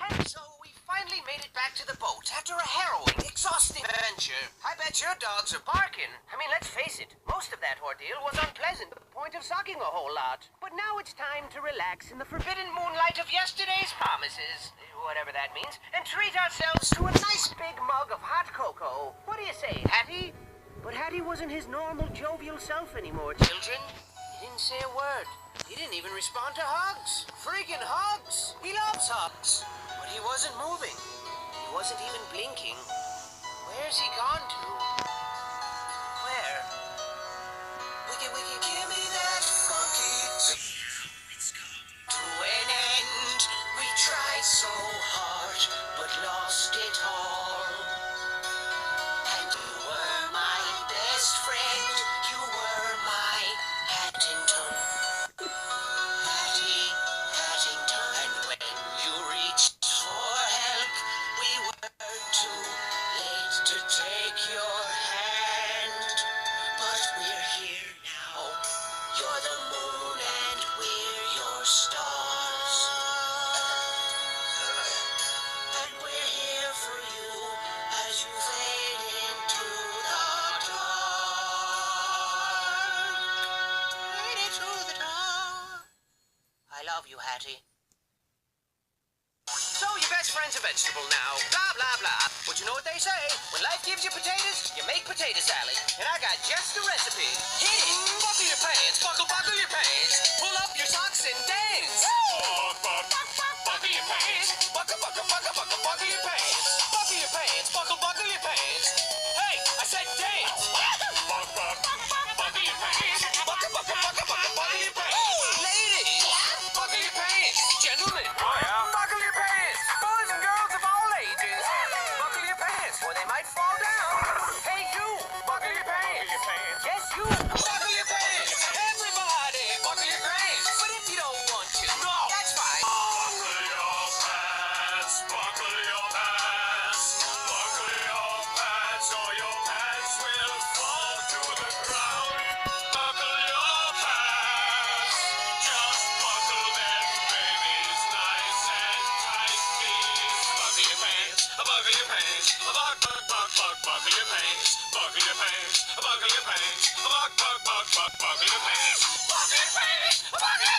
And so we finally made it back to the boat after a harrowing, exhausting adventure. I bet your dogs are barking. I mean, let's face it, most of that ordeal was unpleasant to the point of sucking a whole lot. But now it's time to relax in the forbidden moonlight of yesterday's promises, whatever that means, and treat ourselves to a nice big mug of hot cocoa. What do you say, Hatty? But Hatty wasn't his normal jovial self anymore, children. He didn't say a word. He didn't even respond to hugs. Freaking hugs! He loves hugs. But he wasn't moving. He wasn't even blinking. Where's he gone to? Where? Wiggy, wiggy, give me that funky. It's come to an end. We tried so hard, but lost it all. And you were my best friend. You were my Hattington. Hattie, Hattington. And when you reached for help, we were too late to take your hand. But we're here now. You're the moon and we're your stars. And we're here for you as you fade into the dark. Fade into the dark. I love you, Hattie. So your best friend's a vegetable now. Blah, blah, blah. But you know what they say? When life gives you potatoes, you make potato salad. And I got just the recipe. Hit it! Buckle your pants. Buckle your pants. Pull up your socks and dance. Buckle your pants. Buckle your pants. Buckle your pants. Buckle your pants. Hey, I said dance. Buckle your pants. Buckle your pants. Ladies, buckle your pants. Gentlemen, buckle your pants. Boys and girls of all ages, buckle your pants or they might fall down. Hey, you, buckle your pants. Yes, you, buckle your pants. Everybody, buckle your pants. But if you don't want to, no, that's fine. Buckle your pants, buckle your pants, buckle your pants, or your pants will fall to the ground. Buckle your pants, just buckle them, babies, nice and tight, please. Buckle your pants, buckle your pants, buckle your pants, buckle your pants, buckle your pants, buckle your pants, buckle your pants, buckle your pants, buckle your pants.